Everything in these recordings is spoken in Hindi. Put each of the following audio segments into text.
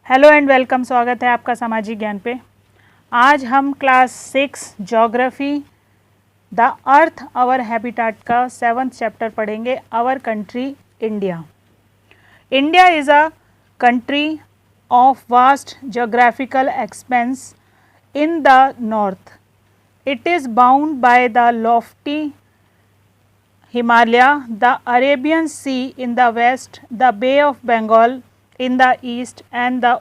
हेलो एंड वेलकम, स्वागत है आपका सामाजिक ज्ञान पे। आज हम class 6 geography the earth our habitat का 7th चैप्टर पढ़ेंगे। Our country India. India is a country of vast geographical expanse in the north. It is bound by the lofty Himalaya, the Arabian Sea in the west, the Bay of Bengal in the east and the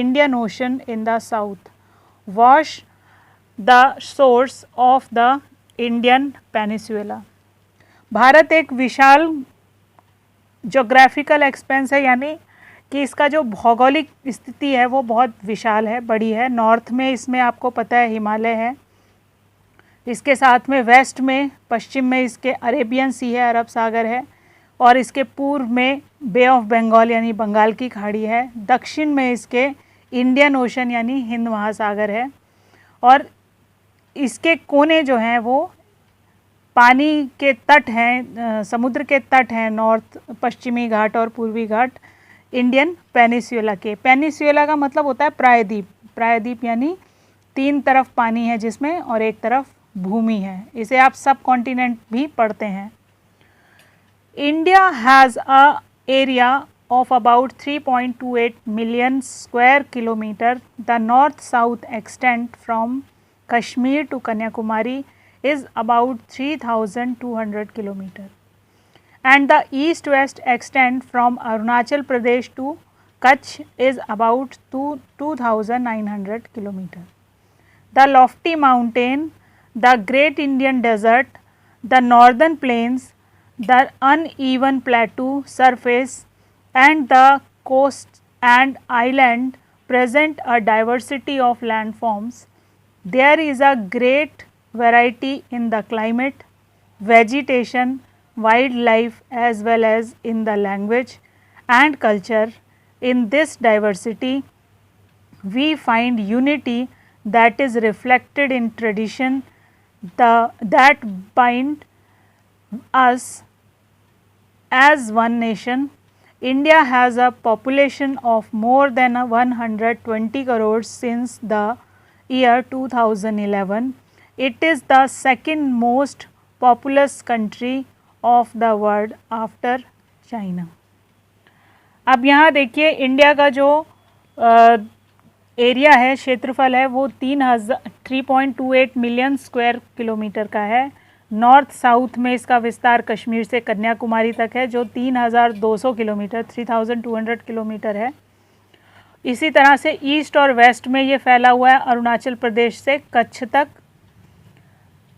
Indian Ocean in the south, wash the source of the Indian Peninsula. Bharat एक विशाल जोग्राफिकल एक्सपेंस है, यानी कि इसका जो भौगोलिक स्थिति है वो बहुत विशाल है, बड़ी है। नॉर्थ में इसमें आपको पता है हिमालय है, इसके साथ में वेस्ट में पश्चिम में इसके अरेबियन सी है, अरब सागर है, और इसके पूर्व में बे ऑफ बंगाल यानी बंगाल की खाड़ी है। दक्षिण में इसके इंडियन ओशन यानी हिंद महासागर है, और इसके कोने जो हैं वो पानी के तट हैं, समुद्र के तट हैं, नॉर्थ पश्चिमी घाट और पूर्वी घाट इंडियन पेनिसुला के। पेनिसुला का मतलब होता है प्रायद्वीप। प्रायद्वीप यानी 3 तरफ पानी है जिसमें, और एक तरफ भूमि है। इसे आप सब कॉन्टिनेंट भी पढ़ते हैं। India has a area of about 3.28 million square kilometer. The north-south extent from Kashmir to Kanyakumari is about 3,200 kilometer, and the east-west extent from Arunachal Pradesh to Kutch is about 2,900 kilometer. The lofty mountain, the Great Indian Desert, the northern plains, the uneven plateau surface and the coast and island present a diversity of landforms. There is a great variety in the climate, vegetation, wildlife as well as in the language and culture. In this diversity, we find unity that is reflected in tradition that bind us as one nation. India has a population of more than 120 crores since the year 2011. It is the second most populous country of the world after China. अब यहाँ देखिए इंडिया का जो एरिया है, क्षेत्रफल है, वो 3.28 मिलियन स्क्वायर किलोमीटर का है। नॉर्थ साउथ में इसका विस्तार कश्मीर से कन्याकुमारी तक है, जो 3,200 किलोमीटर 3,200 किलोमीटर है। इसी तरह से ईस्ट और वेस्ट में ये फैला हुआ है, अरुणाचल प्रदेश से कच्छ तक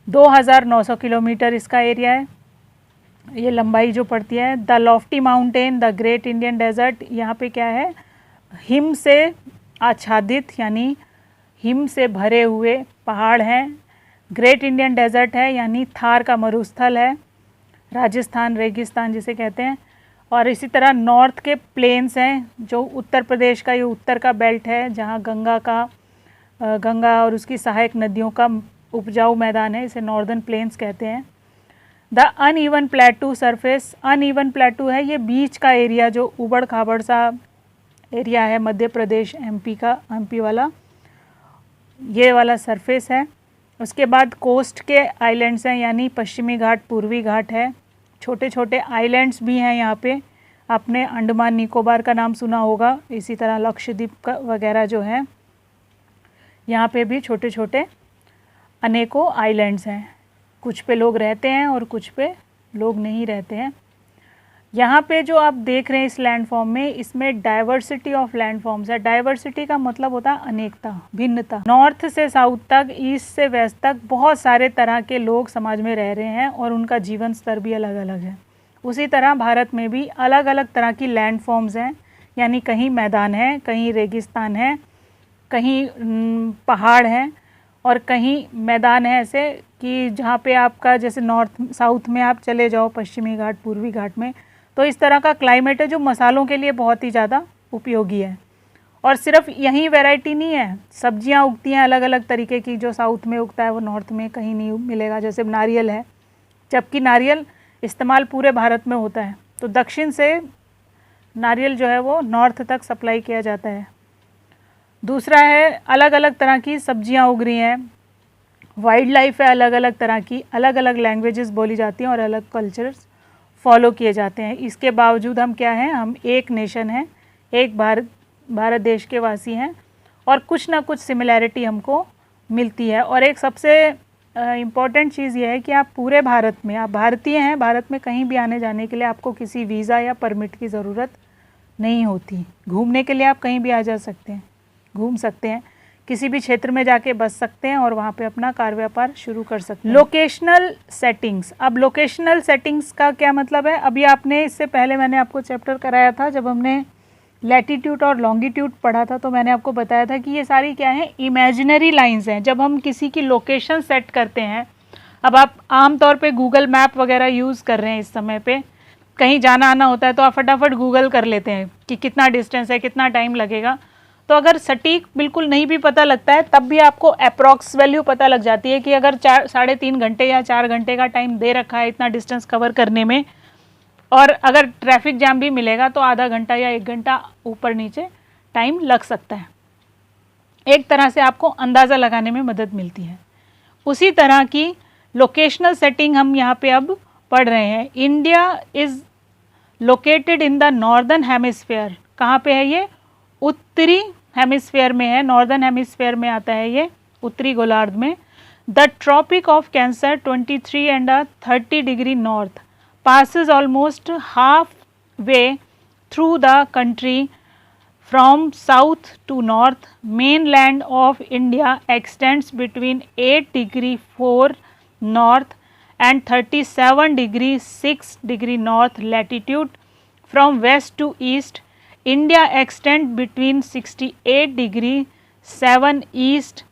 2,900 किलोमीटर इसका एरिया है, ये लंबाई जो पड़ती है। The lofty mountain, the great Indian desert, यहाँ पे क्या है, हिम से आच्छादित यानी हिम से भरे हुए पहाड़ हैं। ग्रेट इंडियन डेजर्ट है यानी थार का मरुस्थल है, राजस्थान रेगिस्तान जिसे कहते हैं। और इसी तरह नॉर्थ के प्लेन्स हैं, जो उत्तर प्रदेश का ये उत्तर का बेल्ट है, जहाँ गंगा और उसकी सहायक नदियों का उपजाऊ मैदान है, इसे नॉर्दर्न प्लेन्स कहते हैं। द अनइवन प्लेटू सरफेस, अनइवन प्लेटू है ये बीच का एरिया, जो उबड़ खाबड़ सा एरिया है, मध्य प्रदेश एमपी वाला ये वाला सरफेस है। उसके बाद कोस्ट के आइलैंड्स हैं, यानी पश्चिमी घाट पूर्वी घाट है। छोटे छोटे आइलैंड्स भी हैं यहाँ पे, आपने अंडमान निकोबार का नाम सुना होगा, इसी तरह लक्षद्वीप का वगैरह जो है, यहाँ पे भी छोटे छोटे अनेकों आइलैंड्स हैं। कुछ पे लोग रहते हैं और कुछ पे लोग नहीं रहते हैं। यहाँ पे जो आप देख रहे हैं इस लैंडफॉर्म में, इसमें डाइवर्सिटी ऑफ लैंडफॉर्म्स है। डाइवर्सिटी का मतलब होता है अनेकता, भिन्नता। नॉर्थ से साउथ तक, ईस्ट से वेस्ट तक बहुत सारे तरह के लोग समाज में रह रहे हैं, और उनका जीवन स्तर भी अलग अलग है। उसी तरह भारत में भी अलग अलग तरह की लैंडफॉर्म्स हैं, यानी कहीं मैदान है, कहीं रेगिस्तान है, कहीं पहाड़ हैं, और कहीं मैदान है ऐसे कि जहाँ पे आपका जैसे नॉर्थ साउथ में आप चले जाओ, पश्चिमी घाट पूर्वी घाट में, तो इस तरह का क्लाइमेट है जो मसालों के लिए बहुत ही ज़्यादा उपयोगी है। और सिर्फ यही वैरायटी नहीं है, सब्जियां उगती हैं अलग अलग तरीके की, जो साउथ में उगता है वो नॉर्थ में कहीं नहीं मिलेगा। जैसे नारियल है, जबकि नारियल इस्तेमाल पूरे भारत में होता है, तो दक्षिण से नारियल जो है वो नॉर्थ तक सप्लाई किया जाता है। दूसरा है अलग अलग तरह की सब्जियां उग रही हैं, वाइल्ड लाइफ है अलग अलग तरह की, अलग अलग लैंग्वेजेस बोली जाती हैं और अलग कल्चर्स फॉलो किए जाते हैं। इसके बावजूद हम क्या हैं, हम एक नेशन हैं, एक भारत देश के वासी हैं और कुछ ना कुछ सिमिलैरिटी हमको मिलती है। और एक सबसे इम्पॉर्टेंट चीज़ ये है कि आप पूरे भारत में, आप भारतीय हैं, भारत में कहीं भी आने जाने के लिए आपको किसी वीज़ा या परमिट की ज़रूरत नहीं होती। घूमने के लिए आप कहीं भी आ जा सकते हैं, घूम सकते हैं, किसी भी क्षेत्र में जाके बस सकते हैं और वहाँ पे अपना कार व्यापार शुरू कर सकते हैं। लोकेशनल सेटिंग्स, अब लोकेशनल सेटिंग्स का क्या मतलब है, अभी आपने इससे पहले मैंने आपको चैप्टर कराया था जब हमने लैटीट्यूड और लॉन्गिट्यूड पढ़ा था, तो मैंने आपको बताया था कि ये सारी क्या है, इमेजिनरी लाइंस हैं। जब हम किसी की लोकेशन सेट करते हैं, अब आप आमतौर पे गूगल मैप वगैरह यूज़ कर रहे हैं इस समय पे, कहीं जाना आना होता है तो आप फटाफट गूगल कर लेते हैं कि कितना डिस्टेंस है, कितना टाइम लगेगा। तो अगर सटीक बिल्कुल नहीं भी पता लगता है तब भी आपको अप्रॉक्स वैल्यू पता लग जाती है कि अगर 3.5 घंटे या 4 घंटे का टाइम दे रखा है इतना डिस्टेंस कवर करने में, और अगर ट्रैफिक जाम भी मिलेगा तो आधा घंटा या 1 घंटा ऊपर नीचे टाइम लग सकता है। एक तरह से आपको अंदाज़ा लगाने में मदद मिलती है। उसी तरह की लोकेशनल सेटिंग हम यहाँ पे अब पढ़ रहे हैं। India is located in the northern hemisphere. कहाँ पे है ये, उत्तरी हेमिस्फेयर में है, नॉर्दर्न हेमिस्फेयर में आता है ये, उत्तरी गोलार्ध में। The tropic of cancer 23 and 30 degree north passes almost halfway through the country from south to north. Mainland of India extends between 8 degree 4 north and 37 degree 6 degree north latitude. From west to east, India extends between 68 degree 7 east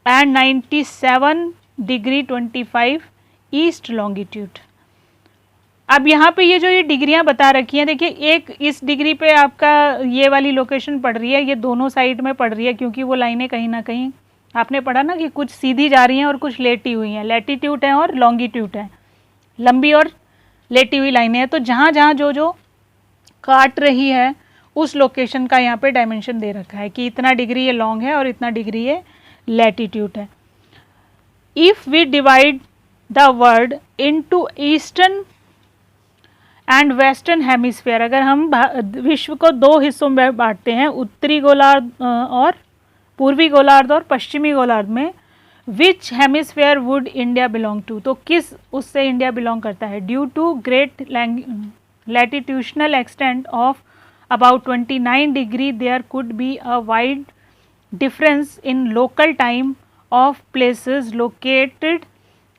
and 97 degree 25 east longitude. अब यहाँ पे ये जो ये डिग्रियाँ बता रखी हैं, देखिए एक इस डिग्री पे आपका ये वाली लोकेशन पड़ रही है, ये दोनों साइड में पड़ रही है क्योंकि वो लाइनें कहीं ना कहीं आपने पढ़ा ना कि कुछ सीधी जा रही हैं और कुछ लेटी हुई हैं, लैटीट्यूड है और लॉन्गिट्यूड है, लंबी और लेटी हुई लाइनें हैं। तो जहाँ जहाँ जो जो काट रही है उस लोकेशन का यहाँ पे डायमेंशन दे रखा है कि इतना डिग्री ये लॉन्ग है और इतना डिग्री ये लैटीट्यूड है। If we divide the world into eastern and western hemisphere, अगर हम विश्व को 2 हिस्सों में बांटते हैं, उत्तरी गोलार्ध और पूर्वी गोलार्ध और पश्चिमी गोलार्ध में, which hemisphere would India belong to, तो किस उससे इंडिया बिलोंग करता है। Due to great latitudinal extent of about 29 degree there could be a wide difference in local time of places located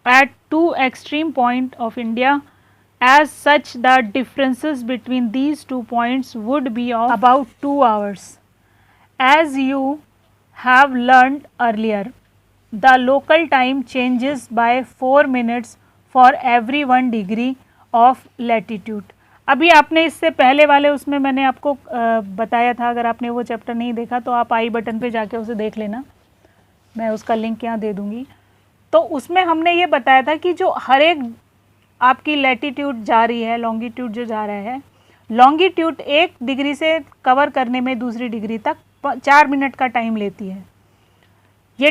at 2 extreme point of India. As such, the differences between these 2 points would be of about 2 hours. As you have learned earlier, the local time changes by 4 minutes for every 1 degree of latitude. अभी आपने इससे पहले वाले उसमें मैंने आपको बताया था, अगर आपने वो चैप्टर नहीं देखा तो आप आई बटन पे जाके उसे देख लेना, मैं उसका लिंक यहाँ दे दूँगी। तो उसमें हमने ये बताया था कि जो हर एक आपकी लैटीट्यूड जा रही है, लॉन्गिट्यूड जो जा रहा है, लॉन्गिट्यूड 1 डिग्री से कवर करने में दूसरी डिग्री तक 4 मिनट का टाइम लेती है। ये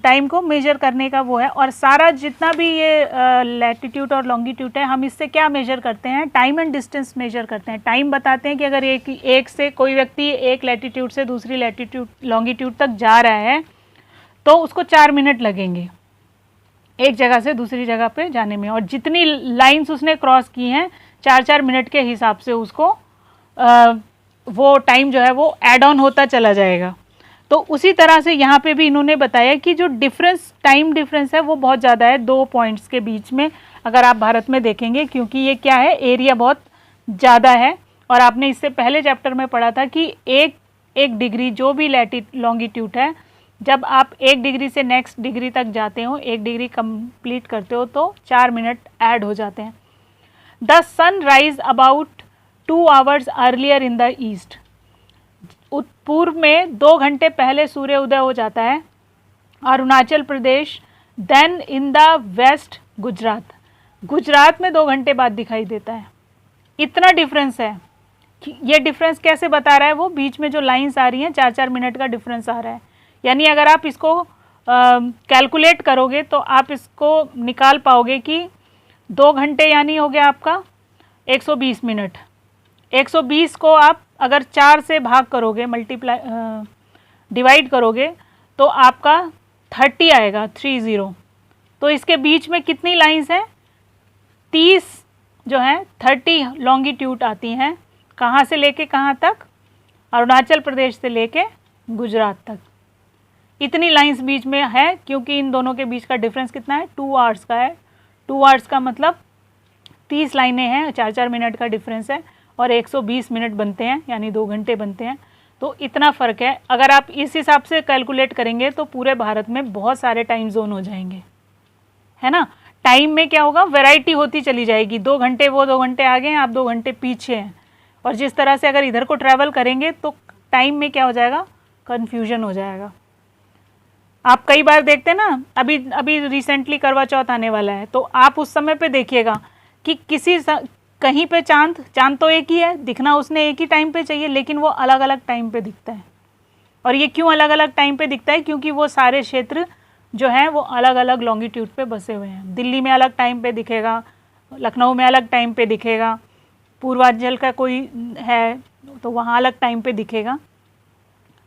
टाइम को मेजर करने का वो है, और सारा जितना भी ये लैटीट्यूड और लॉन्गिट्यूड है, हम इससे क्या मेजर करते हैं, टाइम एंड डिस्टेंस मेजर करते हैं। टाइम बताते हैं कि अगर एक से कोई व्यक्ति एक लैटीट्यूड से दूसरी लैटीट्यूड लॉन्गिट्यूड तक जा रहा है तो उसको 4 मिनट लगेंगे एक जगह से दूसरी जगह पे जाने में, और जितनी लाइंस उसने क्रॉस की हैं 4-4 मिनट के हिसाब से उसको वो टाइम जो है वो ऐड ऑन होता चला जाएगा। तो उसी तरह से यहाँ पे भी इन्होंने बताया कि जो टाइम डिफरेंस है वो बहुत ज़्यादा है 2 पॉइंट्स के बीच में, अगर आप भारत में देखेंगे, क्योंकि ये क्या है, एरिया बहुत ज़्यादा है। और आपने इससे पहले चैप्टर में पढ़ा था कि एक डिग्री जो भी लॉन्गिट्यूड है, जब आप 1 डिग्री से नेक्स्ट डिग्री तक जाते हो, 1 डिग्री कंप्लीट करते हो तो 4 मिनट ऐड हो जाते हैं। The sun rise about 2 hours earlier in the east. पूर्व में 2 घंटे पहले सूर्य उदय हो जाता है Arunachal Pradesh, then in the west Gujarat में 2 घंटे बाद दिखाई देता है। इतना डिफरेंस है ये डिफरेंस कैसे बता रहा है, वो बीच में जो लाइंस आ रही हैं 4-4 मिनट का डिफरेंस आ रहा है। यानी अगर आप इसको कैलकुलेट करोगे तो आप इसको निकाल पाओगे कि 2 घंटे यानी हो गया आपका 120 मिनट। 120 को आप अगर 4 से भाग करोगे, मल्टीप्लाई डिवाइड करोगे तो आपका 30 आएगा, 30। तो इसके बीच में कितनी लाइंस हैं, 30 जो हैं 30 लॉन्गिट्यूड आती हैं। कहाँ से लेके कहाँ तक, अरुणाचल प्रदेश से लेके गुजरात तक। इतनी लाइंस बीच में है, क्योंकि इन दोनों के बीच का डिफरेंस कितना है, 2 आवर्स का है। 2 आवर्स का मतलब 30 लाइनें हैं, 4-4 मिनट का डिफरेंस है, और 120 मिनट बनते हैं, यानी 2 घंटे बनते हैं। तो इतना फ़र्क है। अगर आप इस हिसाब से कैलकुलेट करेंगे तो पूरे भारत में बहुत सारे टाइम जोन हो जाएंगे, है ना। टाइम में क्या होगा, वैरायटी होती चली जाएगी। 2 घंटे वो 2 घंटे आगे हैं, आप 2 घंटे पीछे हैं। और जिस तरह से अगर इधर को ट्रैवल करेंगे तो टाइम में क्या हो जाएगा, कन्फ्यूजन हो जाएगा। आप कई बार देखते हैं ना, अभी रिसेंटली करवा चौथ आने वाला है, तो आप उस समय पे देखिएगा कि कहीं पे चांद तो एक ही है, दिखना उसने एक ही टाइम पे चाहिए, लेकिन वो अलग अलग टाइम पे दिखता है। और ये क्यों अलग अलग टाइम पे दिखता है, क्योंकि वो सारे क्षेत्र जो हैं वो अलग अलग लॉन्गिट्यूड पे बसे हुए हैं। दिल्ली में अलग टाइम पे दिखेगा, लखनऊ में अलग टाइम पे दिखेगा, पूर्वांचल का कोई है तो वहाँ अलग टाइम पे दिखेगा।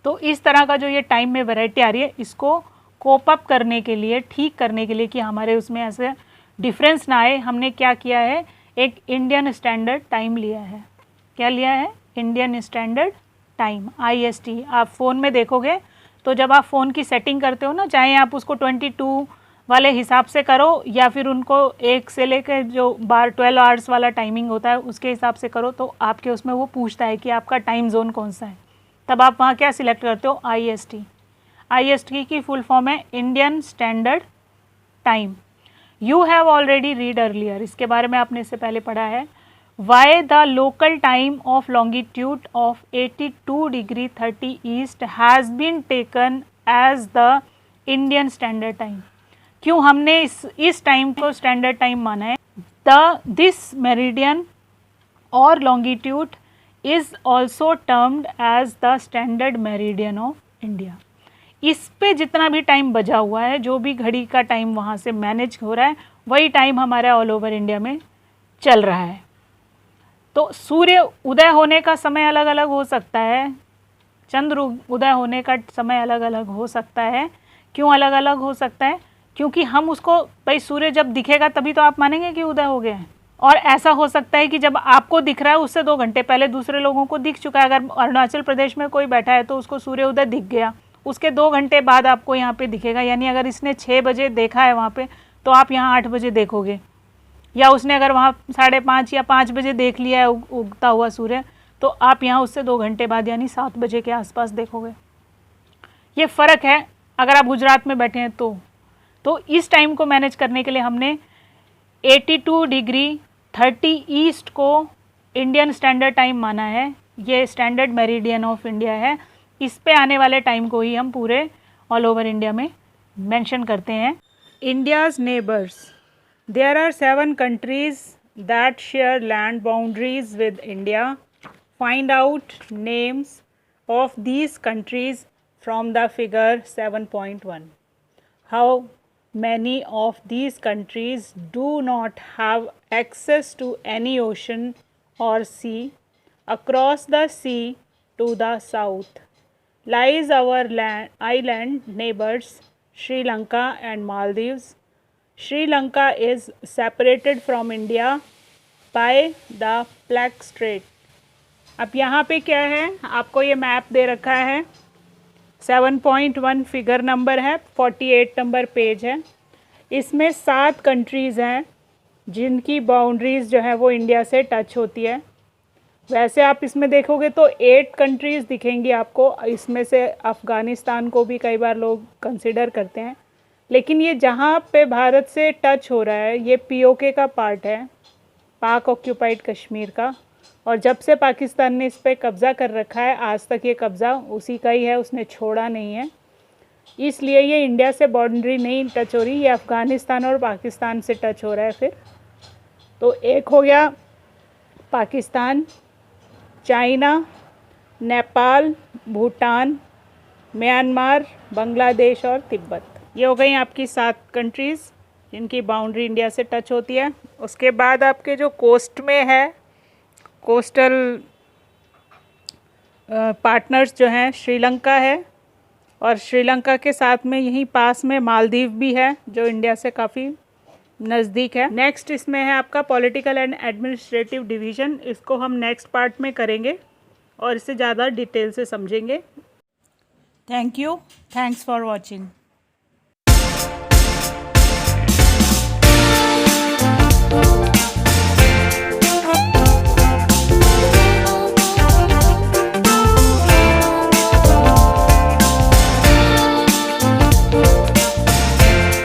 तो इस तरह का जो ये टाइम में वैरायटी आ रही है, इसको कोप अप करने के लिए, ठीक करने के लिए कि हमारे उसमें ऐसे डिफरेंस ना आए, हमने क्या किया है, एक इंडियन स्टैंडर्ड टाइम लिया है। क्या लिया है, इंडियन स्टैंडर्ड टाइम, IST। आप फ़ोन में देखोगे तो जब आप फ़ोन की सेटिंग करते हो ना, चाहे आप उसको 22 वाले हिसाब से करो या फिर उनको 1 से लेकर जो 12 आवर्स वाला टाइमिंग होता है उसके हिसाब से करो, तो आपके उसमें वो पूछता है कि आपका टाइम जोन कौन सा है। तब आप वहाँ क्या सिलेक्ट करते हो, IST। IST की फुल फॉर्म है Indian standard time. You have already read earlier, इसके बारे में आपने इससे पहले पढ़ा है। Why the local time of longitude of 82 degree 30 east has been taken as the Indian standard time. क्यों हमने इस टाइम को स्टैंडर्ड टाइम माना है। दिस मेरिडियन और longitude is also termed as the standard meridian of India. इस पे जितना भी टाइम बचा हुआ है, जो भी घड़ी का टाइम वहाँ से मैनेज हो रहा है, वही टाइम हमारा ऑल ओवर इंडिया में चल रहा है। तो सूर्य उदय होने का समय अलग अलग हो सकता है, चंद्र उदय होने का समय अलग अलग हो सकता है। क्यों अलग अलग हो सकता है, क्योंकि हम उसको, भाई सूर्य जब दिखेगा तभी तो आप मानेंगे कि उदय हो गया है। और ऐसा हो सकता है कि जब आपको दिख रहा है उससे 2 घंटे पहले दूसरे लोगों को दिख चुका है। अगर अरुणाचल प्रदेश में कोई बैठा है तो उसको सूर्य उदय दिख गया, उसके 2 घंटे बाद आपको यहाँ पे दिखेगा। यानी अगर इसने 6 बजे देखा है वहाँ पे, तो आप यहाँ 8 बजे देखोगे, या उसने अगर वहाँ 5:30 या 5 बजे देख लिया है उगता हुआ सूर्य, तो आप यहाँ उससे 2 घंटे बाद यानी 7 बजे के आसपास देखोगे। ये फ़र्क है अगर आप गुजरात में बैठे हैं तो इस टाइम को मैनेज करने के लिए हमने 82 डिग्री 30 ईस्ट को इंडियन स्टैंडर्ड टाइम माना है। ये स्टैंडर्ड मेरिडियन ऑफ इंडिया है। इस पे आने वाले टाइम को ही हम पूरे ऑल ओवर इंडिया में मेंशन करते हैं। India's neighbours, there are 7 countries that share land boundaries with India. Find out names of these countries from the figure 7.1. How many of these countries do not have access to any ocean or sea? Across the sea to the south lies our island neighbors Sri Lanka and Maldives. Sri Lanka is separated from India by the Black Strait. अब यहाँ पे क्या है, आपको ये मैप दे रखा है, 7.1 फिगर नंबर है, 48 नंबर पेज है। इसमें 7 कंट्रीज़ हैं जिनकी बाउंड्रीज़ जो है वो इंडिया से टच होती है। वैसे आप इसमें देखोगे तो 8 कंट्रीज़ दिखेंगी आपको, इसमें से अफ़गानिस्तान को भी कई बार लोग कंसिडर करते हैं, लेकिन ये जहाँ पे भारत से टच हो रहा है ये POK का पार्ट है, पाक ऑक्यूपाइड कश्मीर का। और जब से पाकिस्तान ने इस पर कब्ज़ा कर रखा है, आज तक ये कब्ज़ा उसी का ही है, उसने छोड़ा नहीं है, इसलिए ये इंडिया से बाउंड्री नहीं टच हो रही, ये अफ़गानिस्तान और पाकिस्तान से टच हो रहा है। फिर तो एक हो गया पाकिस्तान, चाइना, नेपाल, भूटान, म्यांमार, बांग्लादेश और तिब्बत। ये हो गई आपकी 7 कंट्रीज़ जिनकी बाउंड्री इंडिया से टच होती है। उसके बाद आपके जो कोस्ट में है, कोस्टल पार्टनर्स जो हैं, श्रीलंका है और श्रीलंका के साथ में यहीं पास में मालदीव भी है जो इंडिया से काफ़ी नज़दीक है। नेक्स्ट इसमें है आपका पॉलिटिकल एंड एडमिनिस्ट्रेटिव डिवीज़न। इसको हम नेक्स्ट पार्ट में करेंगे और इसे ज़्यादा डिटेल से समझेंगे। Thank you, thanks for watching.